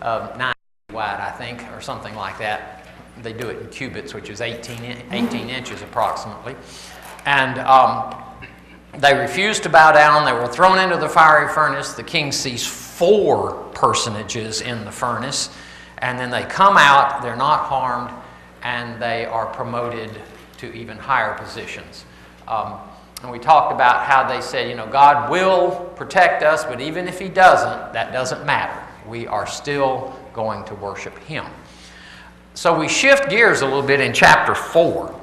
9 wide, I think, or something like that. They do it in cubits, which is 18 inches approximately. And they refused to bow down. They were thrown into the fiery furnace. The king sees 4 personages in the furnace. And then they come out, they're not harmed, and they are promoted to even higher positions. And we talked about how they said, you know, God will protect us, but even if He doesn't, that doesn't matter. We are still going to worship Him. So we shift gears a little bit in chapter 4.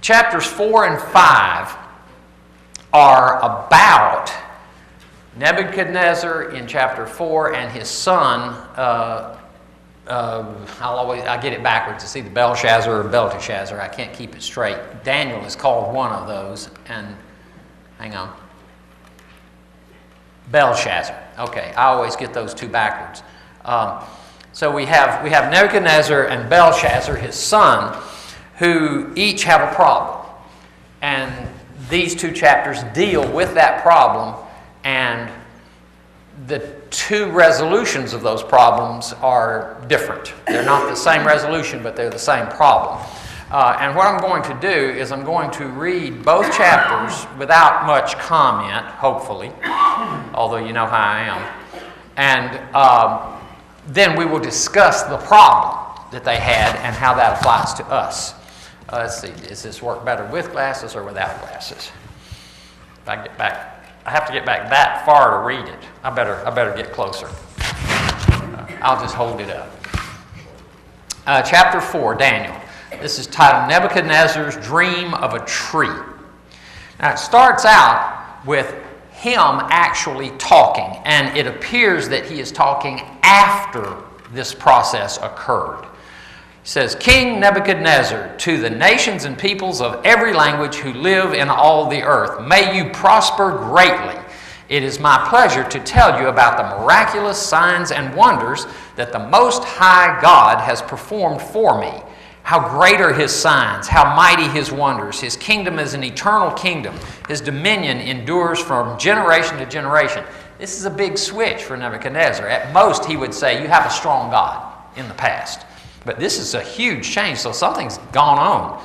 Chapters 4 and 5 are about Nebuchadnezzar in chapter 4 and his son, I get it backwards. It's either Belshazzar or Belteshazzar. I can't keep it straight. Daniel is called one of those, and hang on. Belshazzar. Okay, I always get those two backwards. So we have Nebuchadnezzar and Belshazzar, his son, who each have a problem. And these 2 chapters deal with that problem, and the 2 resolutions of those problems are different. They're not the same resolution, but they're the same problem. And what I'm going to do is I'm going to read both chapters without much comment, hopefully, although you know how I am. And then we will discuss the problem that they had and how that applies to us. Let's see, does this work better with glasses or without glasses? If I get back, I have to get back that far to read it. I better get closer. I'll just hold it up. Chapter 4, Daniel. This is titled Nebuchadnezzar's Dream of a Tree. Now it starts out with him actually talking, and it appears that he is talking after this process occurred. He says, King Nebuchadnezzar, to the nations and peoples of every language who live in all the earth, may you prosper greatly. It is my pleasure to tell you about the miraculous signs and wonders that the Most High God has performed for me. How great are His signs, how mighty His wonders. His kingdom is an eternal kingdom. His dominion endures from generation to generation. This is a big switch for Nebuchadnezzar. At most, he would say, you have a strong God in the past. But this is a huge change, so something's gone on.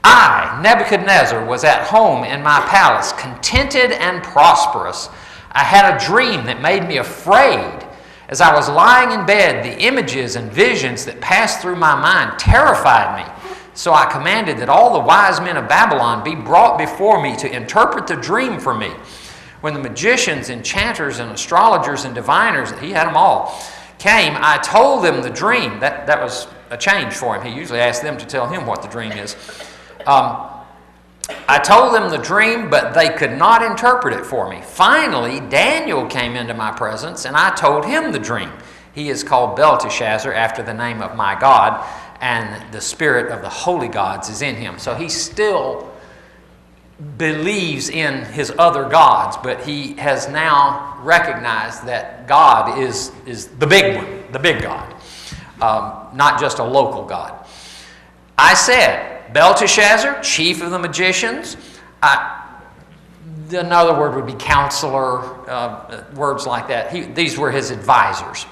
I, Nebuchadnezzar, was at home in my palace, contented and prosperous. I had a dream that made me afraid. As I was lying in bed, the images and visions that passed through my mind terrified me. So I commanded that all the wise men of Babylon be brought before me to interpret the dream for me. When the magicians, enchanters, and astrologers and diviners, he had them all, came, I told them the dream. That was a change for him. He usually asked them to tell him what the dream is. I told them the dream, but they could not interpret it for me. Finally, Daniel came into my presence, and I told him the dream. He is called Belteshazzar, after the name of my God, and the spirit of the holy gods is in him. So he still believes in his other gods, but he has now recognized that God is the big one, the big God, not just a local God. I said, Belteshazzar, chief of the magicians, another word would be counselor, words like that. These were his advisors.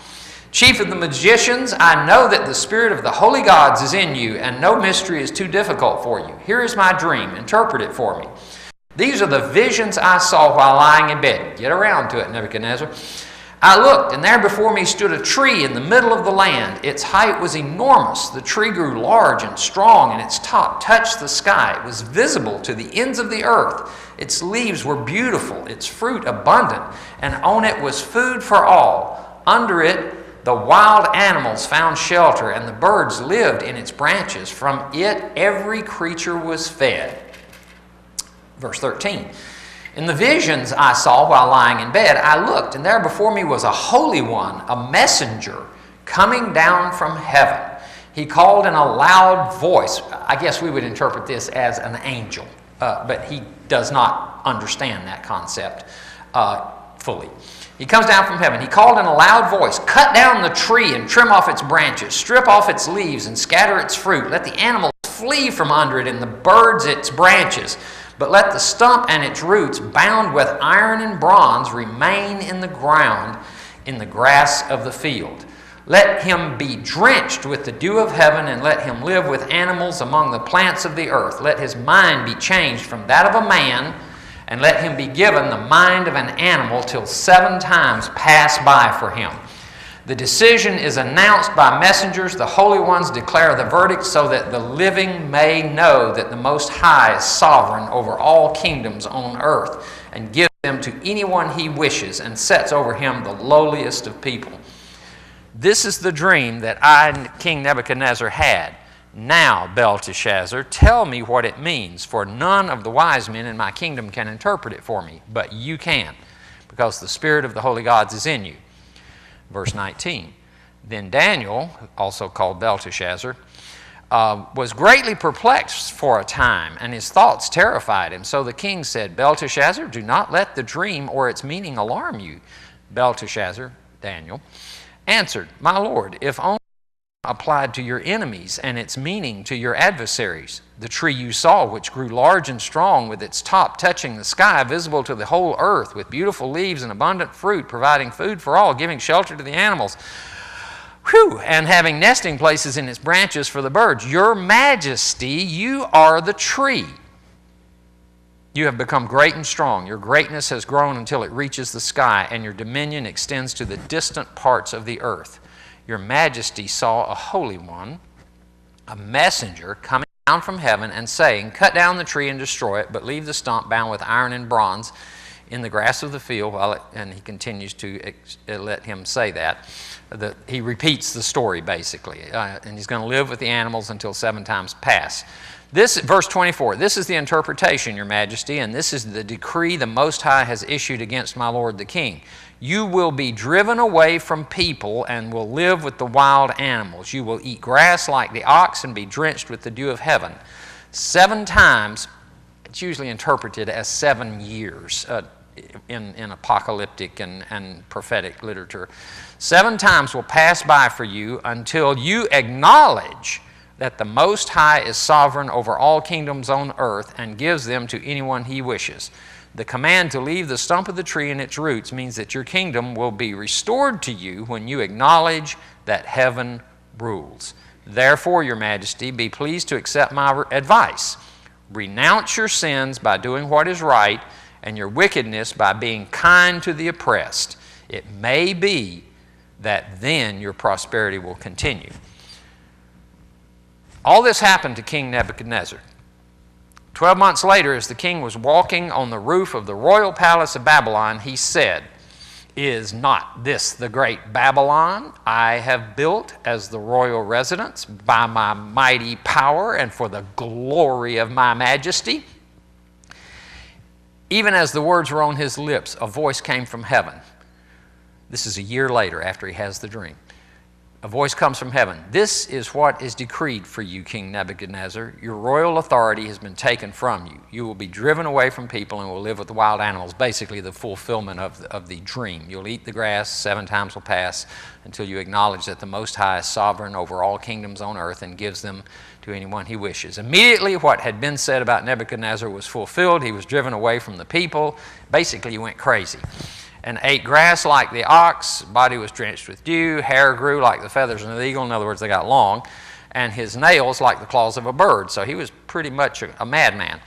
Chief of the magicians, I know that the spirit of the holy gods is in you, and no mystery is too difficult for you. Here is my dream. Interpret it for me. These are the visions I saw while lying in bed. Get around to it, Nebuchadnezzar. I looked, and there before me stood a tree in the middle of the land. Its height was enormous. The tree grew large and strong, and its top touched the sky. It was visible to the ends of the earth. Its leaves were beautiful, its fruit abundant, and on it was food for all. Under it, the wild animals found shelter, and the birds lived in its branches. From it, every creature was fed. Verse 13. In the visions I saw while lying in bed, I looked, and there before me was a holy one, a messenger, coming down from heaven. He called in a loud voice. I guess we would interpret this as an angel, but he does not understand that concept fully. He comes down from heaven. He called in a loud voice, cut down the tree and trim off its branches, strip off its leaves and scatter its fruit. Let the animals flee from under it and the birds its branches. But let the stump and its roots, bound with iron and bronze, remain in the ground. in the grass of the field. Let him be drenched with the dew of heaven, and let him live with animals among the plants of the earth. Let his mind be changed from that of a man, and let him be given the mind of an animal till 7 times pass by for him. The decision is announced by messengers. The holy ones declare the verdict, so that the living may know that the Most High is sovereign over all kingdoms on earth, and gives them to anyone he wishes, and sets over him the lowliest of people. This is the dream that I, King Nebuchadnezzar, had. Now, Belteshazzar, tell me what it means, for none of the wise men in my kingdom can interpret it for me, but you can, because the Spirit of the holy gods is in you. Verse 19, then Daniel, also called Belteshazzar, was greatly perplexed for a time, and his thoughts terrified him. So the king said, Belteshazzar, do not let the dream or its meaning alarm you. Belteshazzar, Daniel, answered, my lord, if only applied to your enemies, and its meaning to your adversaries. The tree you saw, which grew large and strong, with its top touching the sky, visible to the whole earth, with beautiful leaves and abundant fruit, providing food for all, giving shelter to the animals, and having nesting places in its branches for the birds. Your majesty, you are the tree. You have become great and strong. Your greatness has grown until it reaches the sky, and your dominion extends to the distant parts of the earth. Your majesty saw a holy one, a messenger, coming down from heaven and saying, cut down the tree and destroy it, but leave the stump bound with iron and bronze in the grass of the field. And he continues to let him say that. He repeats the story, basically. And he's going to live with the animals until 7 times pass. This, verse 24, this is the interpretation, your majesty, and this is the decree the Most High has issued against my lord the king. You will be driven away from people and will live with the wild animals. You will eat grass like the ox and be drenched with the dew of heaven. 7 times, it's usually interpreted as 7 years in apocalyptic and prophetic literature. 7 times will pass by for you until you acknowledge that the Most High is sovereign over all kingdoms on earth and gives them to anyone he wishes. The command to leave the stump of the tree and its roots means that your kingdom will be restored to you when you acknowledge that heaven rules. Therefore, your majesty, be pleased to accept my advice. Renounce your sins by doing what is right, and your wickedness by being kind to the oppressed. It may be that then your prosperity will continue. All this happened to King Nebuchadnezzar. 12 months later, as the king was walking on the roof of the royal palace of Babylon, he said, is not this the great Babylon I have built as the royal residence by my mighty power and for the glory of my majesty? Even as the words were on his lips, a voice came from heaven. This is a year later after he has the dream. A voice comes from heaven. This is what is decreed for you, King Nebuchadnezzar. Your royal authority has been taken from you. You will be driven away from people and will live with the wild animals. Basically, the fulfillment of the dream. You'll eat the grass, 7 times will pass until you acknowledge that the Most High is sovereign over all kingdoms on earth and gives them to anyone he wishes. Immediately, what had been said about Nebuchadnezzar was fulfilled. He was driven away from the people. Basically, he went crazy and ate grass like the ox. Body was drenched with dew. Hair grew like the feathers of the eagle. In other words, they got long. And his nails like the claws of a bird. So he was pretty much a madman.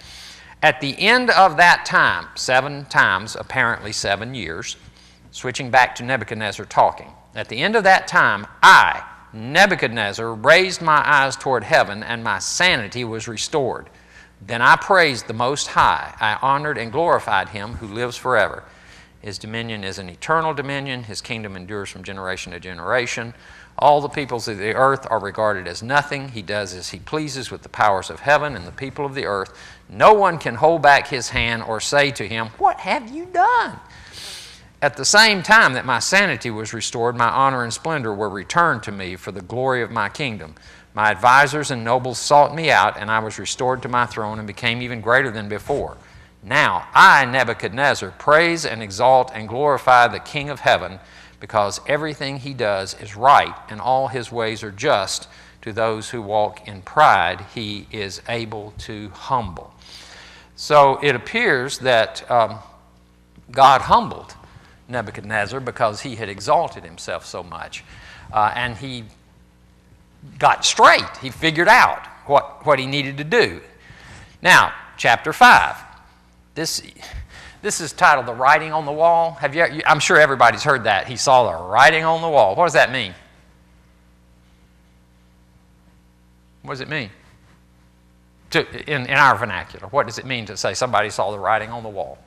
At the end of that time, 7 times, apparently 7 years, switching back to Nebuchadnezzar talking. At the end of that time, I, Nebuchadnezzar, raised my eyes toward heaven, and my sanity was restored. Then I praised the Most High. I honored and glorified him who lives forever. His dominion is an eternal dominion. His kingdom endures from generation to generation. All the peoples of the earth are regarded as nothing. He does as he pleases with the powers of heaven and the people of the earth. No one can hold back his hand or say to him, what have you done? At the same time that my sanity was restored, my honor and splendor were returned to me for the glory of my kingdom. My advisors and nobles sought me out, and I was restored to my throne and became even greater than before. Now I, Nebuchadnezzar, praise and exalt and glorify the King of heaven, because everything he does is right and all his ways are just. To those who walk in pride, he is able to humble. So it appears that God humbled Nebuchadnezzar because he had exalted himself so much. And he got straight. He figured out what he needed to do. Now, chapter 5. This is titled The Writing on the Wall. I'm sure everybody's heard that. He saw the writing on the wall. What does that mean? What does it mean? In our vernacular, what does it mean to say somebody saw the writing on the wall?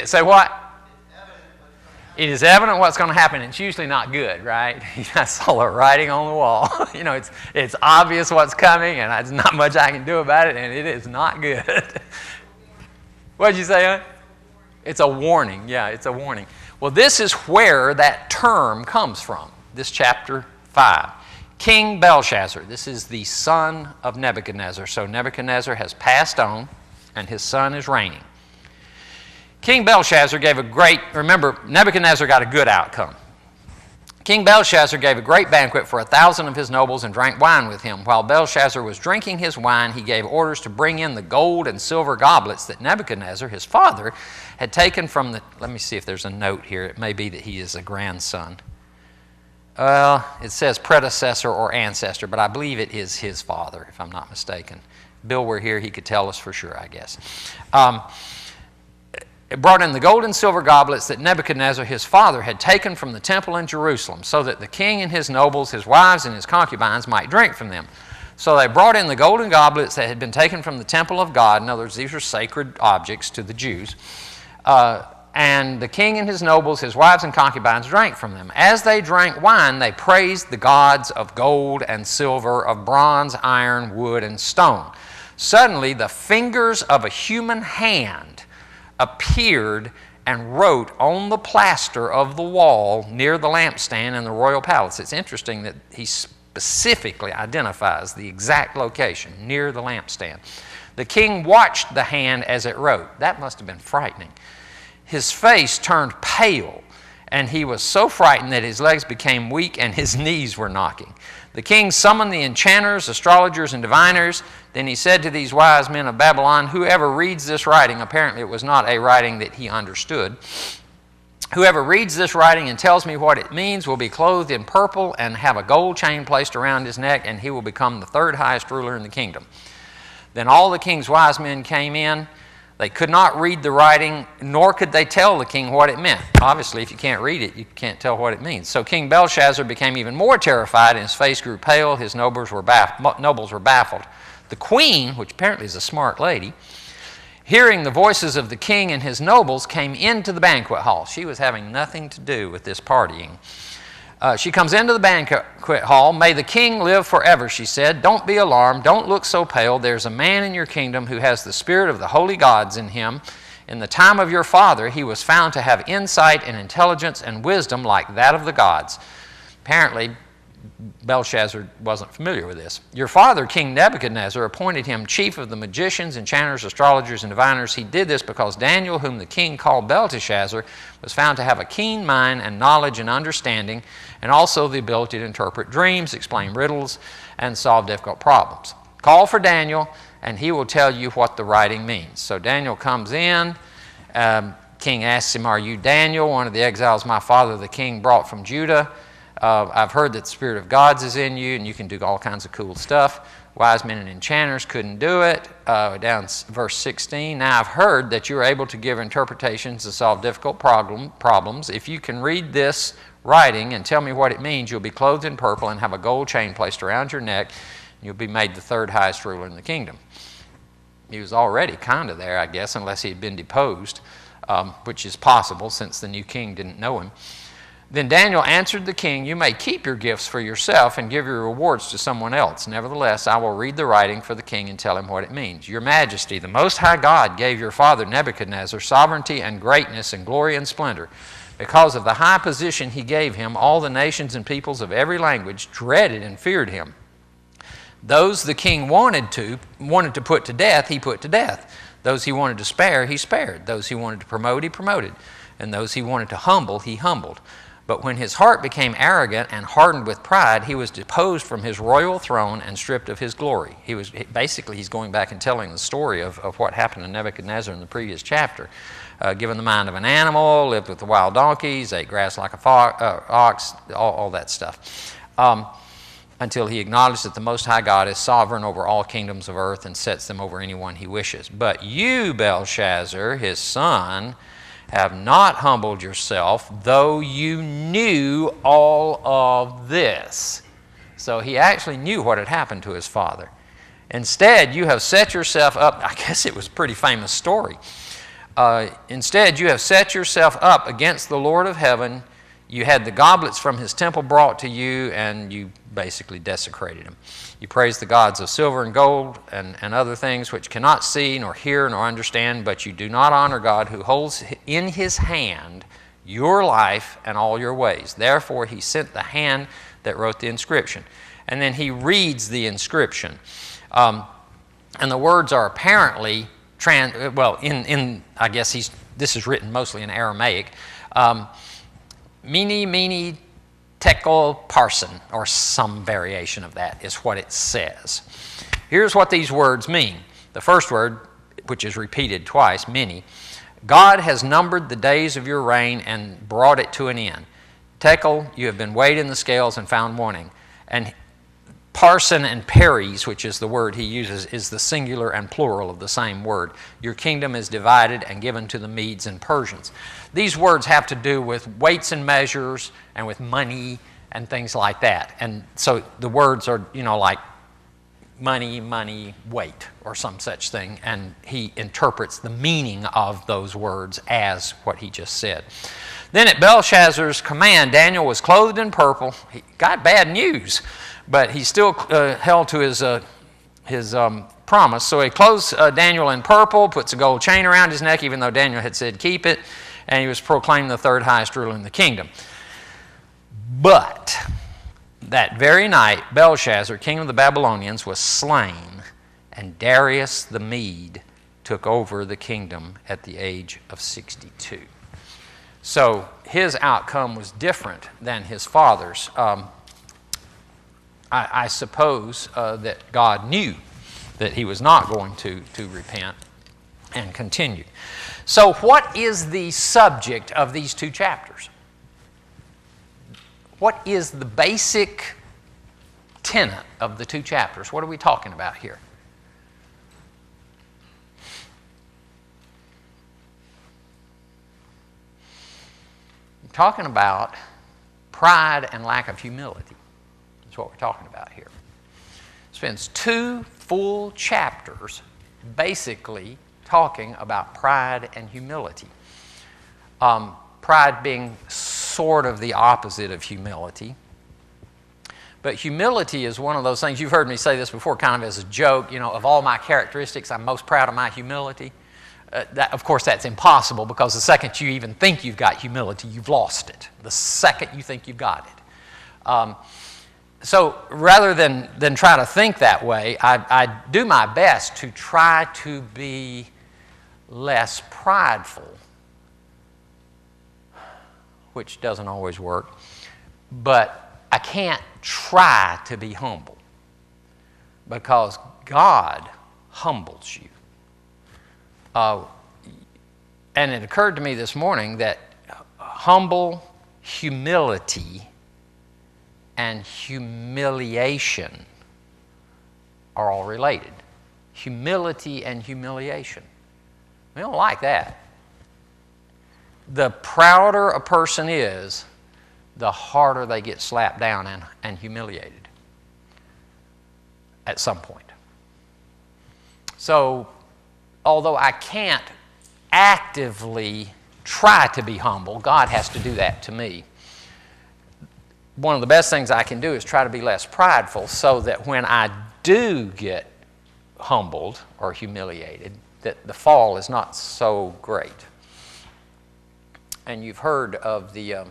Say what? It is evident what's going to happen. It's usually not good, right? I saw the writing on the wall. It's obvious what's coming, and there's not much I can do about it, and it is not good. What did you say, huh? It's a warning. Yeah, it's a warning. Well, this is where that term comes from, this chapter 5. King Belshazzar. This is the son of Nebuchadnezzar. So Nebuchadnezzar has passed on, and his son is reigning. King Belshazzar gave remember, Nebuchadnezzar got a good outcome. King Belshazzar gave a great banquet for 1,000 of his nobles and drank wine with him. While Belshazzar was drinking his wine, he gave orders to bring in the gold and silver goblets that Nebuchadnezzar, his father, had taken from the... Let me see if there's a note here. It may be that he is a grandson. It says predecessor or ancestor, but I believe it is his father, if I'm not mistaken. Bill were here, he could tell us for sure, I guess. It brought in the gold and silver goblets that Nebuchadnezzar, his father, had taken from the temple in Jerusalem, so that the king and his nobles, his wives, and his concubines might drink from them. So they brought in the golden goblets that had been taken from the temple of God. In other words, these are sacred objects to the Jews. And the king and his nobles, his wives and concubines, drank from them. As they drank wine, they praised the gods of gold and silver, of bronze, iron, wood, and stone. Suddenly, the fingers of a human hand appeared and wrote on the plaster of the wall near the lampstand in the royal palace. It's interesting that he specifically identifies the exact location, near the lampstand. The king watched the hand as it wrote. That must have been frightening. His face turned pale, and he was so frightened that his legs became weak and his knees were knocking. The king summoned the enchanters, astrologers, and diviners. Then he said to these wise men of Babylon, whoever reads this writing, apparently it was not a writing that he understood, whoever reads this writing and tells me what it means will be clothed in purple and have a gold chain placed around his neck, and he will become the third highest ruler in the kingdom. Then all the king's wise men came in. They could not read the writing, nor could they tell the king what it meant. Obviously, if you can't read it, you can't tell what it means. So King Belshazzar became even more terrified, and his face grew pale. His nobles were baffled. The queen, which apparently is a smart lady, hearing the voices of the king and his nobles, came into the banquet hall. She was having nothing to do with this partying. She comes into the banquet hall. May the king live forever, she said. Don't be alarmed. Don't look so pale. There's a man in your kingdom who has the spirit of the holy gods in him. In the time of your father, he was found to have insight and intelligence and wisdom like that of the gods. Apparently, Belshazzar wasn't familiar with this. Your father, King Nebuchadnezzar, appointed him chief of the magicians, enchanters, astrologers, and diviners. He did this because Daniel, whom the king called Belteshazzar, was found to have a keen mind and knowledge and understanding, and also the ability to interpret dreams, explain riddles, and solve difficult problems. Call for Daniel, and he will tell you what the writing means. So Daniel comes in. King asks him, are you Daniel, one of the exiles my father the king brought from Judah? I've heard that the Spirit of God's is in you, and you can do all kinds of cool stuff. Wise men and enchanters couldn't do it. Down verse 16, now I've heard that you're able to give interpretations to solve difficult problems. If you can read this writing and tell me what it means, you'll be clothed in purple and have a gold chain placed around your neck, and you'll be made the third highest ruler in the kingdom. He was already kind of there, I guess, unless he had been deposed, which is possible since the new king didn't know him. Then Daniel answered the king, you may keep your gifts for yourself and give your rewards to someone else. Nevertheless, I will read the writing for the king and tell him what it means. Your majesty, the Most High God gave your father Nebuchadnezzar sovereignty and greatness and glory and splendor. Because of the high position he gave him, all the nations and peoples of every language dreaded and feared him. Those the king wanted to put to death, he put to death. Those he wanted to spare, he spared. Those he wanted to promote, he promoted. And those he wanted to humble, he humbled. But when his heart became arrogant and hardened with pride, he was deposed from his royal throne and stripped of his glory. He's going back and telling the story of what happened to Nebuchadnezzar in the previous chapter. Given the mind of an animal, lived with the wild donkeys, ate grass like a ox, all that stuff. Until he acknowledged that the Most High God is sovereign over all kingdoms of earth and sets them over anyone he wishes. But you, Belshazzar, his son, have not humbled yourself, though you knew all of this. So he actually knew what had happened to his father. Instead, you have set yourself up. I guess it was a pretty famous story. Instead, you have set yourself up against the Lord of heaven. You had the goblets from his temple brought to you, and you basically desecrated him. You praised the gods of silver and gold and other things which cannot see, nor hear, nor understand, but you do not honor God, who holds in his hand your life and all your ways. Therefore, he sent the hand that wrote the inscription. And then he reads the inscription. And the words are apparently, I guess this is written mostly in Aramaic. Mene, tekel, parson, or some variation of that is what it says. Here's what these words mean. The first word, which is repeated twice, mene, God has numbered the days of your reign and brought it to an end. Tekel, you have been weighed in the scales and found wanting. And parson and peres, which is the word he uses, is the singular and plural of the same word. Your kingdom is divided and given to the Medes and Persians. These words have to do with weights and measures and with money and things like that. And so the words are, like money, weight, or some such thing. And he interprets the meaning of those words as what he just said. Then at Belshazzar's command, Daniel was clothed in purple. He got bad news, but he still held to his promise. So he clothes Daniel in purple, puts a gold chain around his neck, even though Daniel had said keep it, and he was proclaimed the third highest ruler in the kingdom. But that very night, Belshazzar, king of the Babylonians, was slain, and Darius the Mede took over the kingdom at the age of 62. So his outcome was different than his father's. I suppose that God knew that he was not going to repent and continued. So what is the subject of these two chapters? What is the basic tenet of the two chapters? What are we talking about here? We're talking about pride and lack of humility. That's what we're talking about here. Spends 2 full chapters basically talking about pride and humility. Pride being sort of the opposite of humility. But humility is one of those things, you've heard me say this before kind of as a joke, of all my characteristics, I'm most proud of my humility. Of course, that's impossible, because the second you even think you've got humility, you've lost it. The second you think you've got it. So rather than try to think that way, I do my best to try to be less prideful, which doesn't always work. But I can't try to be humble, because God humbles you. And it occurred to me this morning that humility and humiliation are all related. Humility and humiliation. We don't like that. The prouder a person is, the harder they get slapped down and humiliated at some point. So, although I can't actively try to be humble, God has to do that to me. One of the best things I can do is try to be less prideful, so that when I do get humbled or humiliated, that the fall is not so great. And you've heard of the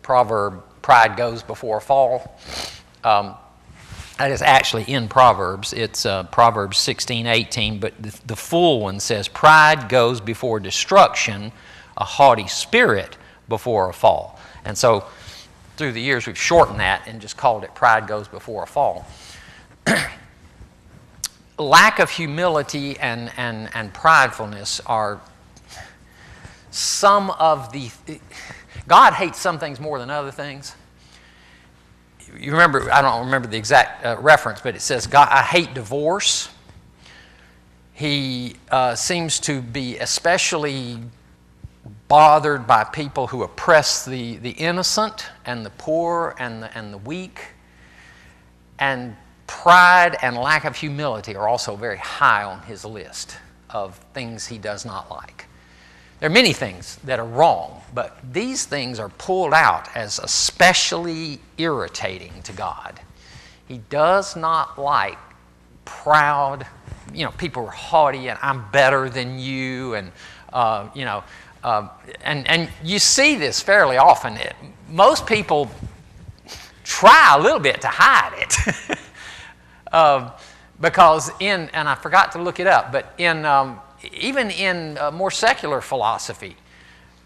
proverb, pride goes before a fall. That is actually in Proverbs. It's Proverbs 16:18, but the full one says, pride goes before destruction, a haughty spirit before a fall. And so through the years we've shortened that and just called it Pride Goes Before a Fall. Lack of humility and pridefulness are some of the... God hates some things more than other things. You remember, I don't remember the exact reference, but it says, God, I hate divorce. He seems to be especially bothered by people who oppress the innocent and the poor and the weak. And pride and lack of humility are also very high on his list of things he does not like. There are many things that are wrong, but these things are pulled out as especially irritating to God. He does not like proud, people are haughty and I'm better than you, and and you see this fairly often. Most people try a little bit to hide it. Because and I forgot to look it up, but even in more secular philosophy,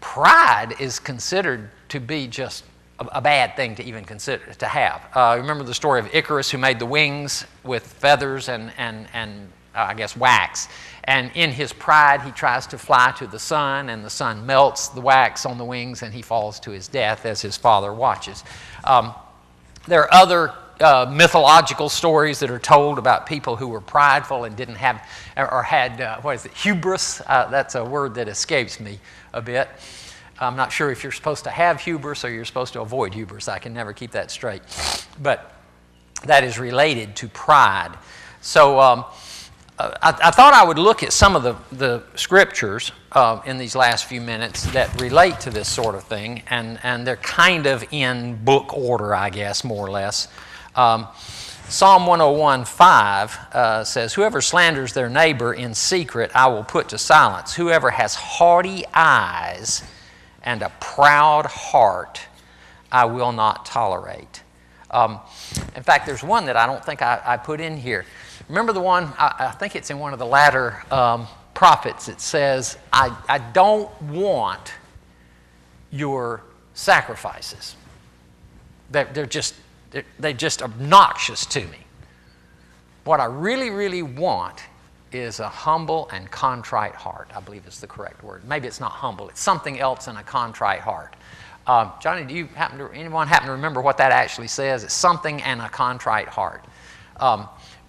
pride is considered to be just a bad thing to even consider to have. Remember the story of Icarus, who made the wings with feathers and I guess wax, and in his pride he tries to fly to the sun, and the sun melts the wax on the wings and he falls to his death as his father watches. There are other mythological stories that are told about people who were prideful and didn't have, or had, hubris. That's a word that escapes me a bit. I'm not sure if you're supposed to have hubris or you're supposed to avoid hubris. I can never keep that straight. But that is related to pride. So I thought I would look at some of the scriptures in these last few minutes that relate to this sort of thing, and they're kind of in book order, I guess, more or less. Psalm 101:5 says, "Whoever slanders their neighbor in secret, I will put to silence. Whoever has haughty eyes and a proud heart, I will not tolerate." In fact, there's one that I don't think I put in here. Remember the one, I think it's in one of the latter prophets. It says, I don't want your sacrifices. They're just obnoxious to me. What I really, really want is a humble and contrite heart, I believe is the correct word. Maybe it's not humble. It's something else in a contrite heart. Johnny, do anyone happen to remember what that actually says? It's something and a contrite heart.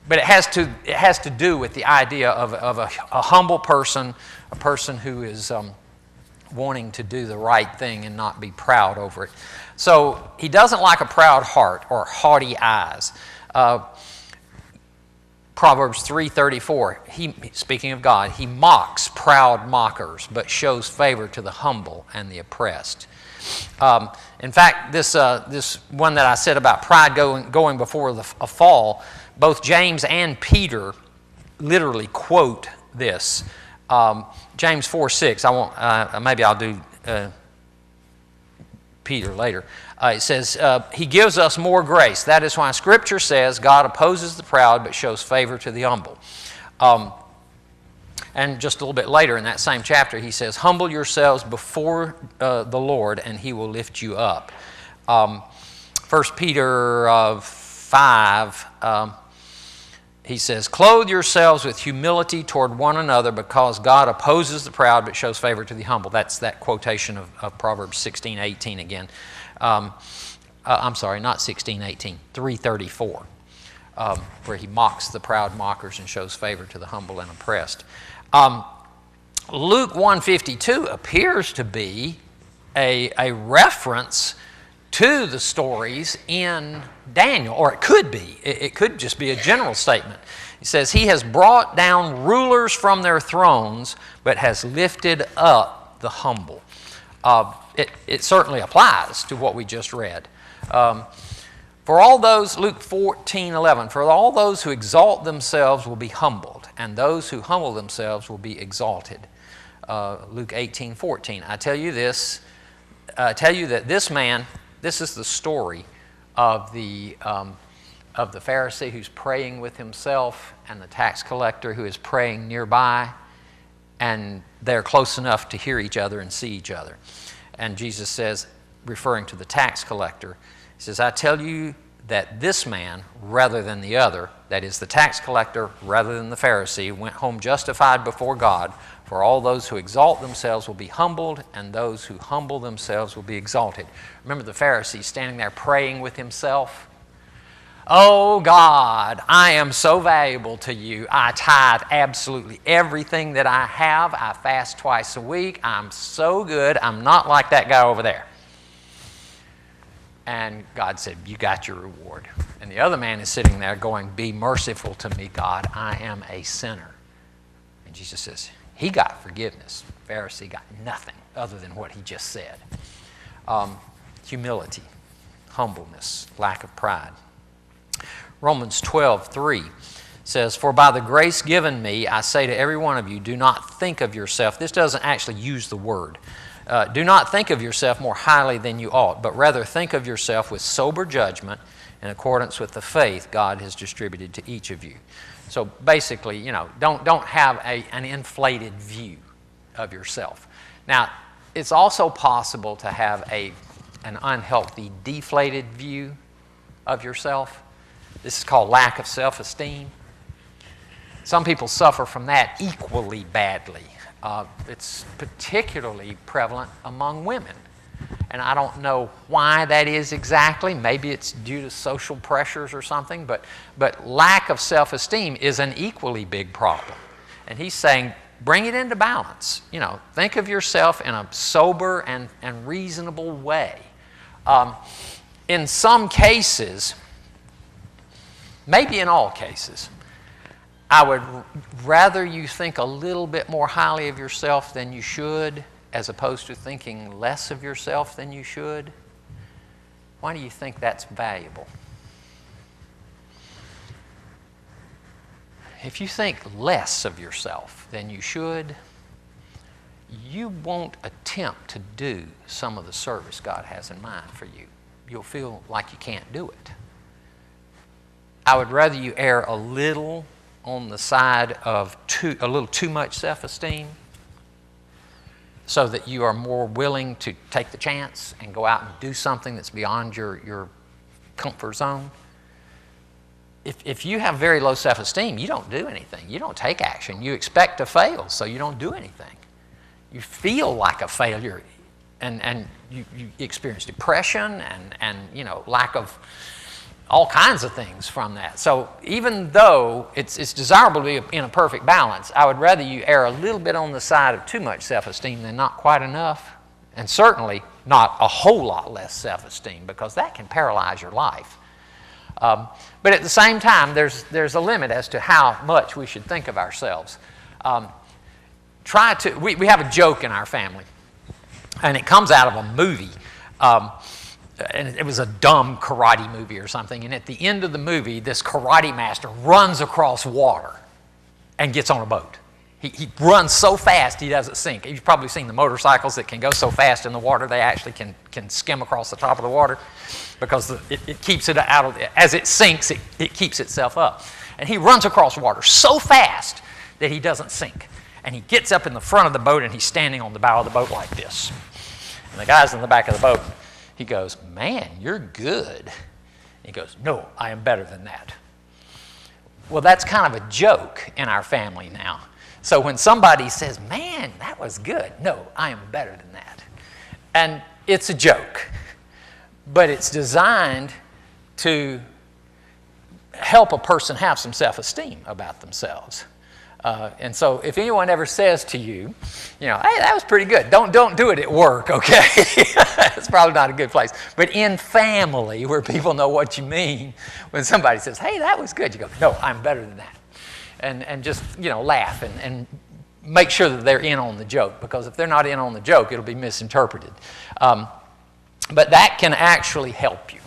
But it has to do with the idea of a humble person, a person who is wanting to do the right thing and not be proud over it. So he doesn't like a proud heart or haughty eyes. Proverbs 3:34, speaking of God, he mocks proud mockers, but shows favor to the humble and the oppressed. In fact, this one that I said about pride going before a fall, both James and Peter literally quote this. James 4:6. Maybe I'll do Peter later. It says, he gives us more grace. That is why Scripture says God opposes the proud but shows favor to the humble. And just a little bit later in that same chapter, he says, humble yourselves before the Lord and he will lift you up. 1 Peter 5, he says, clothe yourselves with humility toward one another because God opposes the proud but shows favor to the humble. That's that quotation of Proverbs 16:18 again. I'm sorry, not 16:18, 3:34, where he mocks the proud mockers and shows favor to the humble and oppressed. Luke 1:52 appears to be a reference to the stories in Daniel, or it could be. It could just be a general statement. He says, he has brought down rulers from their thrones, but has lifted up the humble. It certainly applies to what we just read. For all those, Luke 14:11, for all those who exalt themselves will be humbled, and those who humble themselves will be exalted. Luke 18:14. I tell you that this man, this is the story of the Pharisee who's praying with himself and the tax collector who is praying nearby, and they're close enough to hear each other and see each other. And Jesus says, referring to the tax collector. He says, I tell you that this man, rather than the other, that is the tax collector rather than the Pharisee, went home justified before God. For all those who exalt themselves will be humbled, and those who humble themselves will be exalted. Remember the Pharisee standing there praying with himself? Oh God, I am so valuable to you. I tithe absolutely everything that I have. I fast twice a week. I'm so good. I'm not like that guy over there. And God said, you got your reward. And the other man is sitting there going, be merciful to me, God. I am a sinner. And Jesus says, he got forgiveness. Pharisee got nothing other than what he just said. Humility, humbleness, lack of pride. Romans 12:3 says, for by the grace given me, I say to every one of you, do not think of yourself. This doesn't actually use the word. Do not think of yourself more highly than you ought, but rather think of yourself with sober judgment in accordance with the faith God has distributed to each of you. So basically, don't have an inflated view of yourself. Now, it's also possible to have an unhealthy, deflated view of yourself. This is called lack of self-esteem. Some people suffer from that equally badly. It's particularly prevalent among women. And I don't know why that is exactly. Maybe it's due to social pressures or something, but lack of self-esteem is an equally big problem. And he's saying, bring it into balance. Think of yourself in a sober and reasonable way. In some cases, maybe in all cases, I would rather you think a little bit more highly of yourself than you should, as opposed to thinking less of yourself than you should. Why do you think that's valuable? If you think less of yourself than you should, you won't attempt to do some of the service God has in mind for you. You'll feel like you can't do it. I would rather you err a little on the side of a little too much self-esteem, so that you are more willing to take the chance and go out and do something that's beyond your comfort zone. If you have very low self-esteem, you don't do anything. You don't take action. You expect to fail, so you don't do anything. You feel like a failure, and you experience depression and lack of all kinds of things from that. So even though it's desirable to be in a perfect balance, I would rather you err a little bit on the side of too much self-esteem than not quite enough, and certainly not a whole lot less self-esteem, because that can paralyze your life. But at the same time, there's a limit as to how much we should think of ourselves. We have a joke in our family, and it comes out of a movie. And it was a dumb karate movie or something. And at the end of the movie, this karate master runs across water and gets on a boat. He runs so fast he doesn't sink. You've probably seen the motorcycles that can go so fast in the water they actually can skim across the top of the water, because it keeps it out of as it sinks, it keeps itself up. And he runs across water so fast that he doesn't sink. And he gets up in the front of the boat and he's standing on the bow of the boat like this. And the guy's in the back of the boat. He goes, man, you're good. He goes, no, I am better than that. Well, that's kind of a joke in our family now. So when somebody says, man, that was good, no, I am better than that. And it's a joke, but it's designed to help a person have some self-esteem about themselves. And so if anyone ever says to you, hey, that was pretty good, don't do it at work, okay? It's probably not a good place. But in family, where people know what you mean, when somebody says, hey, that was good, you go, no, I'm better than that. And just, laugh and make sure that they're in on the joke, because if they're not in on the joke, it'll be misinterpreted. But that can actually help you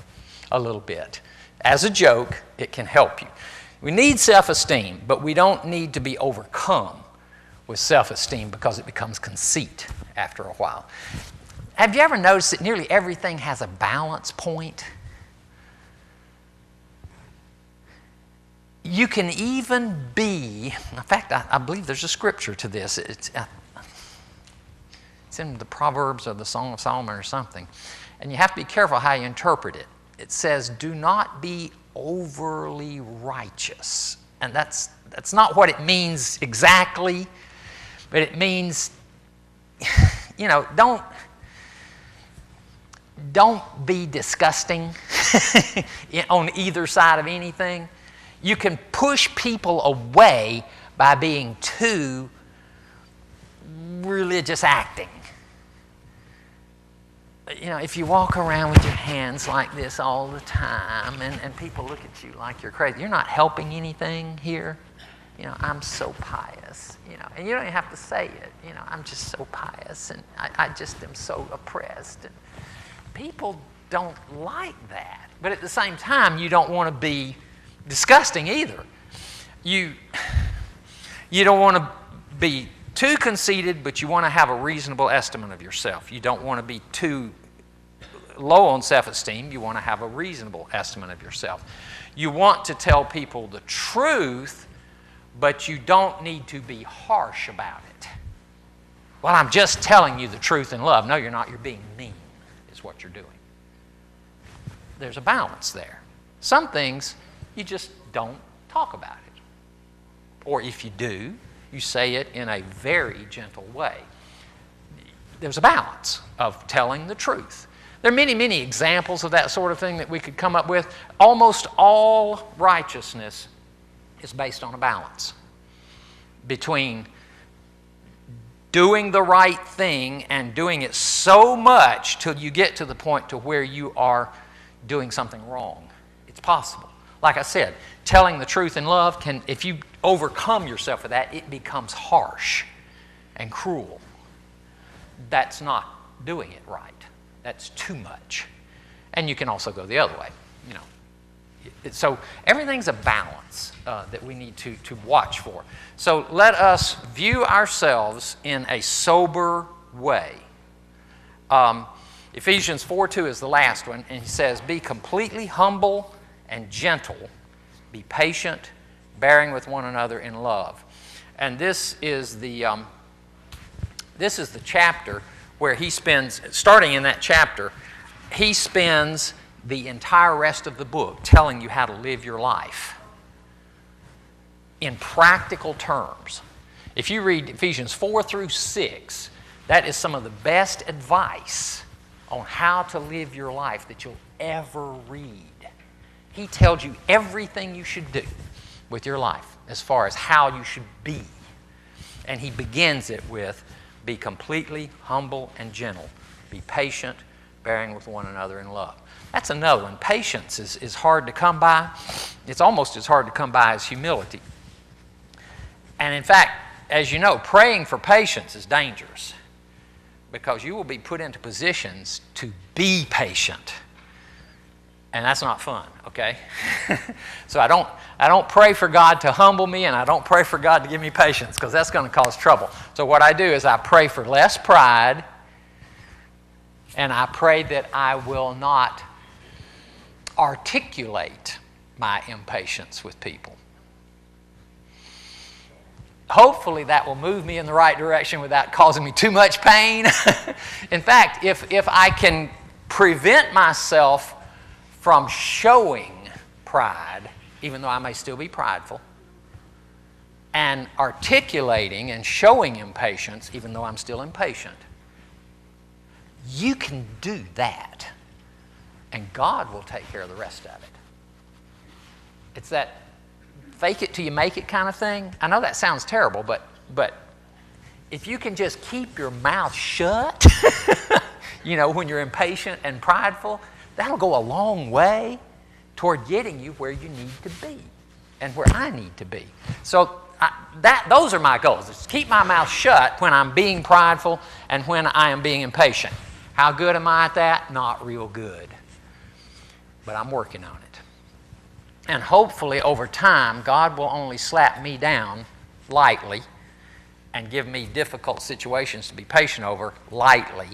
a little bit. As a joke, it can help you. We need self-esteem, but we don't need to be overcome with self-esteem, because it becomes conceit after a while. Have you ever noticed that nearly everything has a balance point? You can even be, in fact, I believe there's a scripture to this. It's in the Proverbs or the Song of Solomon or something. And you have to be careful how you interpret it. It says, do not be overly righteous. And that's not what it means exactly, but it means, don't be disgusting on either side of anything. You can push people away by being too religious acting. If you walk around with your hands like this all the time and people look at you like you're crazy, you're not helping anything here. I'm so pious, and you don't even have to say it. I'm just so pious, and I just am so oppressed. And people don't like that. But at the same time, you don't want to be disgusting either. You don't want to be too conceited, but you want to have a reasonable estimate of yourself. You don't want to be too low on self-esteem. You want to have a reasonable estimate of yourself. You want to tell people the truth, but you don't need to be harsh about it. Well, I'm just telling you the truth in love. No, you're not. You're being mean, is what you're doing. There's a balance there. Some things you just don't talk about it. Or if you do, you say it in a very gentle way. There's a balance of telling the truth. There are many, many examples of that sort of thing that we could come up with. Almost all righteousness is based on a balance between doing the right thing and doing it so much till you get to the point to where you are doing something wrong. It's possible. Like I said, telling the truth in love can, if you overcome yourself with that, it becomes harsh and cruel. That's not doing it right. That's too much. And you can also go the other way, So everything's a balance that we need to watch for. So let us view ourselves in a sober way. Ephesians 4:2 is the last one, and he says, be completely humble and gentle, be patient, bearing with one another in love. And this is the chapter where he spends, starting in that chapter, he spends the entire rest of the book telling you how to live your life in practical terms. If you read Ephesians 4 through 6, that is some of the best advice on how to live your life that you'll ever read. He tells you everything you should do with your life as far as how you should be. And he begins it with, be completely humble and gentle. Be patient, bearing with one another in love. That's another one. Patience is hard to come by. It's almost as hard to come by as humility. And in fact, as you know, praying for patience is dangerous because you will be put into positions to be patient. And that's not fun, okay? So I don't pray for God to humble me, and I don't pray for God to give me patience because that's going to cause trouble. So what I do is I pray for less pride, and I pray that I will not articulate my impatience with people. Hopefully that will move me in the right direction without causing me too much pain. In fact, if I can prevent myself from showing pride, even though I may still be prideful, and articulating and showing impatience, even though I'm still impatient, you can do that, and God will take care of the rest of it. It's that fake it till you make it kind of thing. I know that sounds terrible, but if you can just keep your mouth shut, when you're impatient and prideful, that'll go a long way toward getting you where you need to be and where I need to be. So those are my goals. Is to keep my mouth shut when I'm being prideful and when I am being impatient. How good am I at that? Not real good. But I'm working on it. And hopefully over time, God will only slap me down lightly and give me difficult situations to be patient over lightly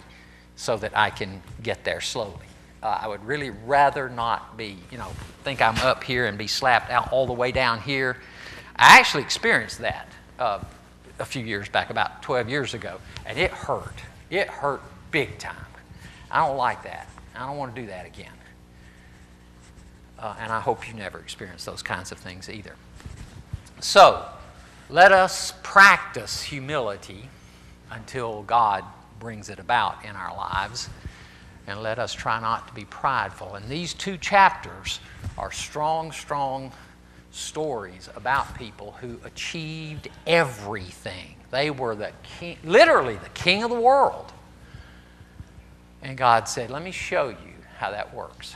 so that I can get there slowly. I would really rather not be, think I'm up here and be slapped out all the way down here. I actually experienced that a few years back, about 12 years ago, and it hurt. It hurt big time. I don't like that. I don't want to do that again. And I hope you never experience those kinds of things either. So, let us practice humility until God brings it about in our lives. And let us try not to be prideful. And these 2 chapters are strong, strong stories about people who achieved everything. They were the king, literally the king of the world. And God said, let me show you how that works.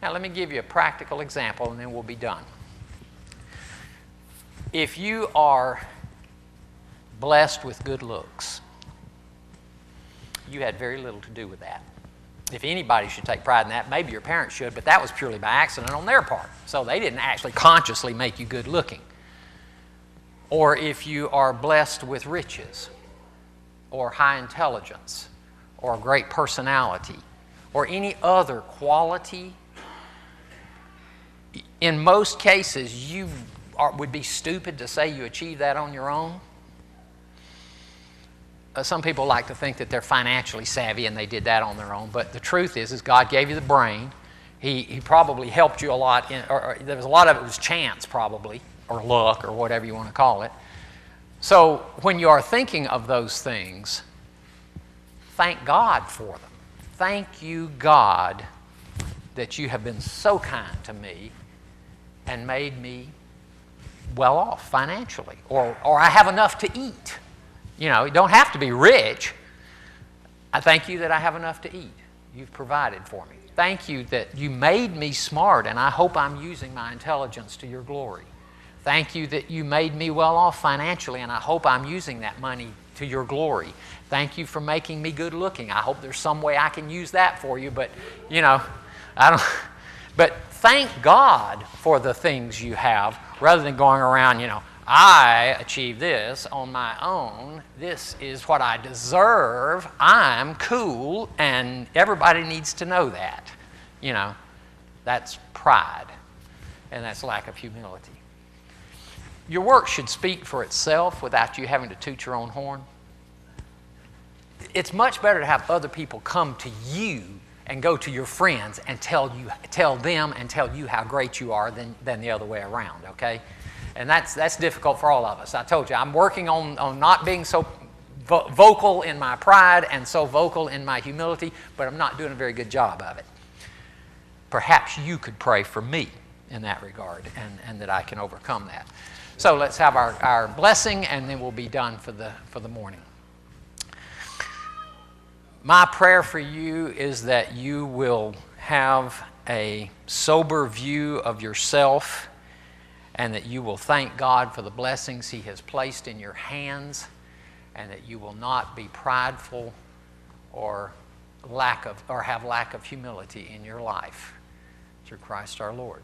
Now let me give you a practical example and then we'll be done. If you are blessed with good looks, you had very little to do with that. If anybody should take pride in that, maybe your parents should, but that was purely by accident on their part. So they didn't actually consciously make you good looking. Or if you are blessed with riches, or high intelligence, or great personality, or any other quality, in most cases you would be stupid to say you achieved that on your own. Some people like to think that they're financially savvy and they did that on their own, but the truth is God gave you the brain. He probably helped you a lot, or there was a lot of it was chance probably, or luck, or whatever you want to call it. So when you are thinking of those things, thank God for them. Thank you, God, that you have been so kind to me and made me well off financially, or I have enough to eat. You know, you don't have to be rich. I thank you that I have enough to eat. You've provided for me. Thank you that you made me smart, and I hope I'm using my intelligence to your glory. Thank you that you made me well off financially, and I hope I'm using that money to your glory. Thank you for making me good looking. I hope there's some way I can use that for you, but, you know, I don't. But thank God for the things you have, rather than going around, you know, I achieved this on my own. This is what I deserve. I'm cool, and everybody needs to know that. You know, that's pride, and that's lack of humility. Your work should speak for itself without you having to toot your own horn. It's much better to have other people come to you and go to your friends and tell them how great you are than the other way around, okay? And that's difficult for all of us. I told you, I'm working on not being so vocal in my pride and so vocal in my humility, but I'm not doing a very good job of it. Perhaps you could pray for me in that regard, and that I can overcome that. So let's have our blessing, and then we'll be done for the morning. My prayer for you is that you will have a sober view of yourself, and that you will thank God for the blessings He has placed in your hands, and that you will not be prideful or have lack of humility in your life. Through Christ our Lord.